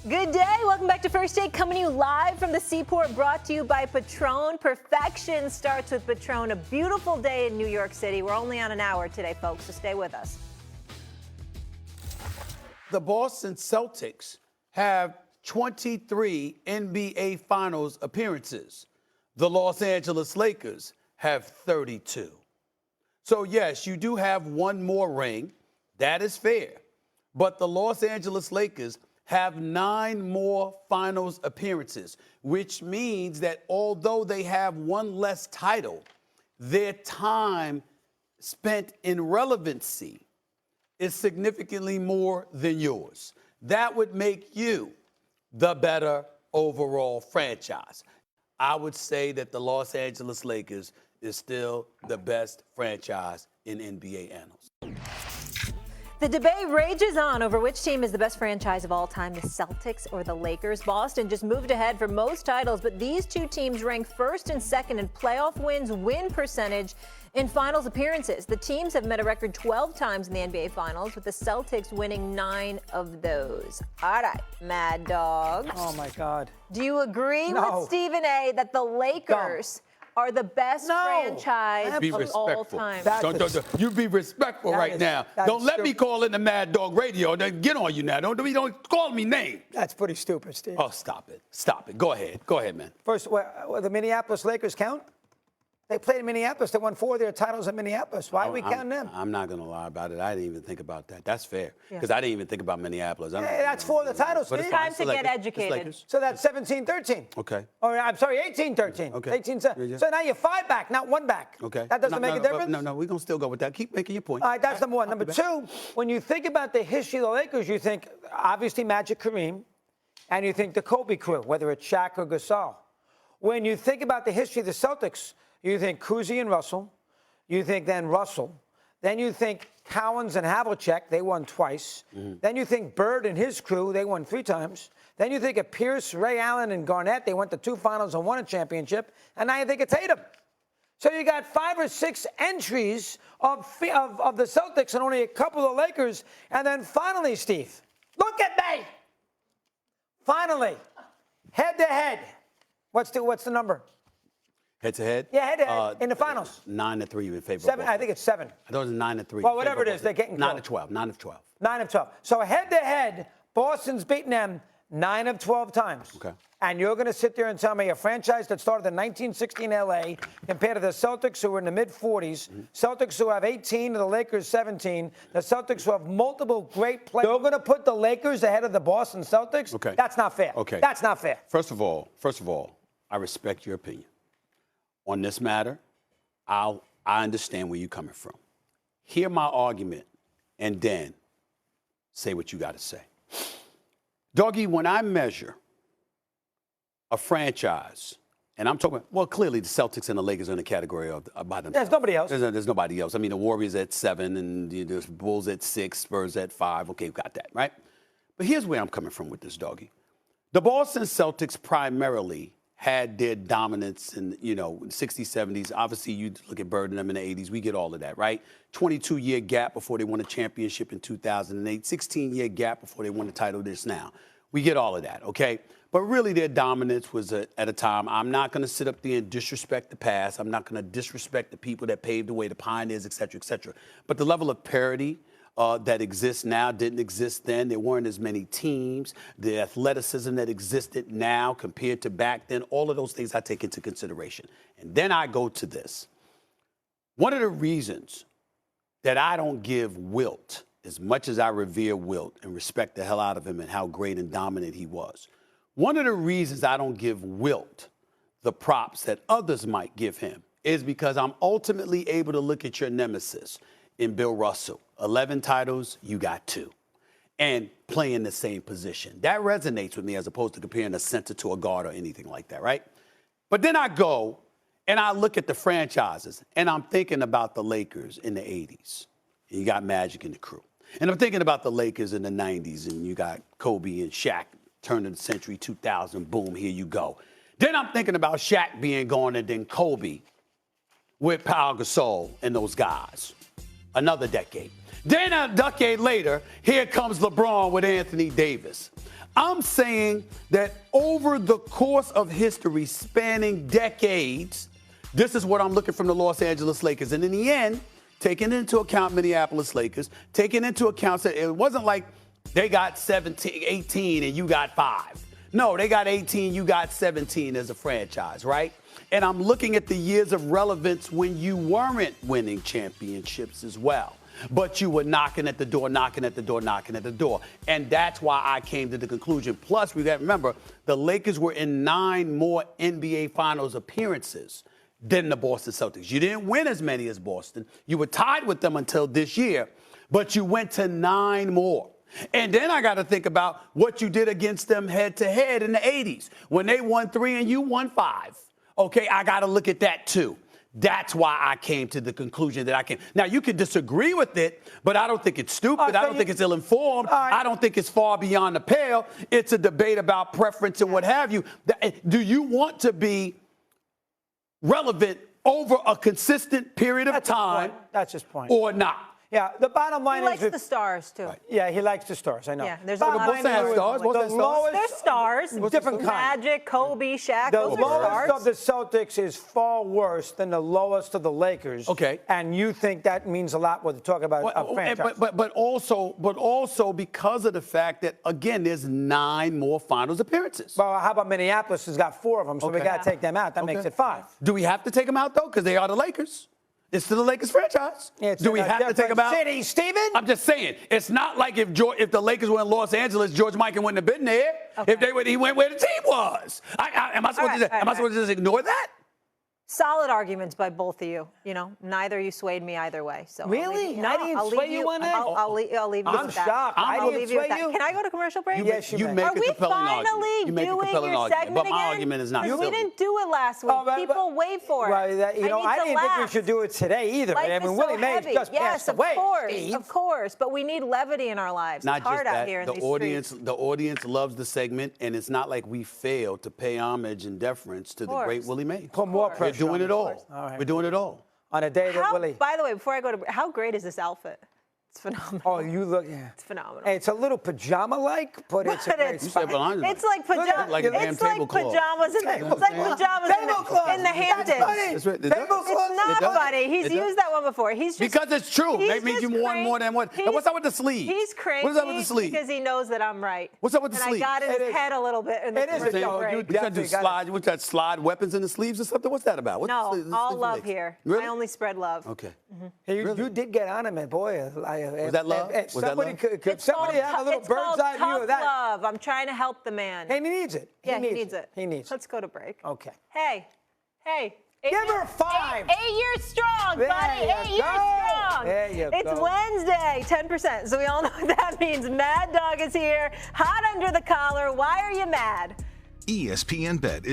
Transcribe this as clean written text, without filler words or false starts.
Good day. Welcome back to First Take, coming to you live from the Seaport, brought to you by Patron. Perfection starts with Patron. A beautiful day in New York City. We're only on an hour today, folks, so stay with us. The Boston Celtics have 23 NBA Finals appearances. The Los Angeles Lakers have 32. So, yes, you do have one more ring. That is fair. But the Los Angeles Lakers have 9 more finals appearances, which means that although they have one less title, their time spent in relevancy is significantly more than yours. That would make you the better overall franchise. I would say that the Los Angeles Lakers is still the best franchise in NBA annals. The debate rages on over which team is the best franchise of all time, the Celtics or the Lakers. Boston just moved ahead for most titles, but these two teams rank first and second in playoff wins, win percentage, in finals appearances. The teams have met a record 12 times in the NBA Finals, with the Celtics winning 9 of those. All right, Mad Dog. Oh, my God. Do you agree with Stephen A. that the Lakers are the best franchise of all time? You be respectful right now. Don't let me call in the Mad Dog Radio. Get on you now. Don't call me name. That's pretty stupid, Steve. Oh, stop it. Stop it. Go ahead. Go ahead, man. First, the Minneapolis Lakers count? They played in Minneapolis. They won 4 of their titles in Minneapolis. Why are we counting them? I'm not going to lie about it. I didn't even think about that. That's fair. Because I didn't even think about Minneapolis. Hey, that's 4 of the titles, Steve. Time to get educated. So that's 17-13. Okay. Or I'm sorry, 18-13. Okay. 18-7. So now you're 5 back, not 1 back. Okay. That doesn't make a difference? No, we're going to still go with that. Keep making your point. All right, that's number one. Number two, when you think about the history of the Lakers, you think, obviously, Magic, Kareem, and you think the Kobe crew, whether it's Shaq or Gasol. When you think about the history of the Celtics, you think Cousy and Russell. You think then Russell. Then you think Cowens and Havlicek. They won twice. Then you think Bird and his crew. They won 3 times. Then you think of Pierce, Ray Allen, and Garnett. They went to 2 finals and won a championship. And now you think of Tatum. So you got 5 or 6 entries of the Celtics and only a couple of the Lakers. And then finally, Steve, look at me. Finally, head-to-head. What's the number? Head-to-head? Yeah, head-to-head in the finals. 9-3 in favor. 7, I think it's 7. I thought it was 9-3. Well, whatever it is, they're getting 9 of 12. 9 of 12. 9 of 12. So head-to-head, Boston's beaten them 9 of 12 times. Okay. And you're going to sit there and tell me a franchise that started in 1960 in L.A. compared to the Celtics, who were in the mid-40s, Celtics who have 18 and the Lakers 17, the Celtics who have multiple great players. You're going to put the Lakers ahead of the Boston Celtics? Okay. That's not fair. Okay. That's not fair. First of all, I respect your opinion. On this matter, I understand where you're coming from. Hear my argument, and then say what you got to say. Doggy, when I measure a franchise, and I'm talking, well, clearly the Celtics and the Lakers are in the category of by themselves. There's nobody else. There's nobody else. I mean, the Warriors at 7, and the Bulls at 6, Spurs at 5. Okay, we got that, right? But here's where I'm coming from with this, Doggy. The Boston Celtics primarily had their dominance in, the 60s, 70s. Obviously, you look at Bird and them in the 80s. We get all of that, right? 22-year gap before they won a championship in 2008. 16-year gap before they won the title this now. We get all of that, okay? But really, their dominance was at a time. I'm not going to sit up there and disrespect the past. I'm not going to disrespect the people that paved the way, the pioneers, et cetera, et cetera. But the level of parity that exists now didn't exist then. There weren't as many teams. The athleticism that existed now compared to back then, all of those things I take into consideration. And then I go to this. One of the reasons that I don't give Wilt, as much as I revere Wilt and respect the hell out of him and how great and dominant he was, one of the reasons I don't give Wilt the props that others might give him is because I'm ultimately able to look at your nemesis in Bill Russell. 11 titles, you got 2. And playing the same position. That resonates with me as opposed to comparing a center to a guard or anything like that, right? But then I go and I look at the franchises, and I'm thinking about the Lakers in the 80s. And you got Magic and the crew. And I'm thinking about the Lakers in the 90s, and you got Kobe and Shaq, turn of the century, 2000, boom, here you go. Then I'm thinking about Shaq being gone and then Kobe with Pau Gasol and those guys. Another decade. Then a decade later, here comes LeBron with Anthony Davis. I'm saying that over the course of history, spanning decades, this is what I'm looking from the Los Angeles Lakers. And in the end, taking into account Minneapolis Lakers, taking into account that it wasn't like they got 18 and you got 5. No, they got 18, you got 17 as a franchise, right? And I'm looking at the years of relevance when you weren't winning championships as well. But you were knocking at the door, knocking at the door, knocking at the door. And that's why I came to the conclusion. Plus, we got to remember, the Lakers were in 9 more NBA Finals appearances than the Boston Celtics. You didn't win as many as Boston. You were tied with them until this year, but you went to 9 more. And then I got to think about what you did against them head-to-head in the 80s when they won 3 and you won 5. Okay, I got to look at that too. That's why I came to the conclusion that I came. Now, you can disagree with it, but I don't think it's stupid. I don't think it's ill-informed. I don't think it's far beyond the pale. It's a debate about preference and what have you. Do you want to be relevant over a consistent period of time? That's his point. Or not? Yeah, the bottom line He is... likes the stars, too. Right. Yeah, he likes the stars, I know. Yeah, there's Bottom a lot line of have is stars. Both the have stars. lowest- There's stars. Different kind. Magic, Kobe, Shaq, The those are lowest stars. of the Celtics is far worse than the lowest of the Lakers. Okay. And you think that means a lot when you talk about a franchise. But also because of the fact that, again, there's 9 more finals appearances. Well, how about Minneapolis has got 4 of them, so we Okay. got to take them out. That makes it 5. Do we have to take them out, though? Because they are the Lakers. It's still the Lakers franchise. Yeah, it's Do we in a have to take different them out? city, Steven? I'm just saying, it's not like if the Lakers were in Los Angeles, George Mikan wouldn't have been there. Okay. If he went where the team was. Am I supposed to just ignore that? Solid arguments by both of you. You know, neither of you swayed me either way. So Really? I didn't sway you on that? I'll leave you I'm with that. shocked. I I'll didn't leave you with sway that. you. Can I go to commercial break? Yes, you may. make Are a we compelling argument. finally You make a doing compelling your argument. segment But my again? argument is not We silly. didn't do it last week. Oh, but- People wait for it. Well, I need didn't to think we laugh. should do it today either. Life I is mean, so Willie Mays heavy. just yes, passed away. Of course. But we need levity in our lives. Not it's hard just out that. here in The these audience, streets. the audience loves the segment, and it's not like we failed to pay homage and deference to the great Willie Mays. Put more Of course. We're pressure doing on it him. all. right. We're doing it all. On a day that Willie... By the way, before I go to how great is this outfit? It's phenomenal. Oh, you look... Yeah. It's phenomenal. Hey, it's a little pajama-like, but it's a But great it's- You said spot. behind It's like pajamas. Like a damn it's like tablecloth. pajamas. It's like pajamas in the Hamptons. That's right. It does. Tablecloth. It's not It does. funny. He's It does. used that one before. He's just Because it's true. he's That means you just want more than what. cranky. And what's up with the sleeve? He's crazy. What's up with the sleeve? Because he knows that I'm right. What's up with the and sleeve? I got in It his is. head a little bit in the It is. commercial No, break. you What you definitely do got slide? What that slide weapons in the sleeves or something? What's that about? What's No, the all sleeve love makes? here. Really? I only spread love. Okay. Hey, you did get on him, man, boy. Was that love? Was that somebody love? could It's somebody called have a little it's bird's called eye view tough of that? love. I'm trying to help the man. And he needs it. yeah, he needs it. He needs it. Let's go to break. Okay. Hey. Give her 5. 8 years strong, There buddy. you 8 years go. strong. There you It's go. Wednesday, 10%. So we all know what that means. Mad Dog is here, hot under the collar. Why are you mad? ESPN Bet is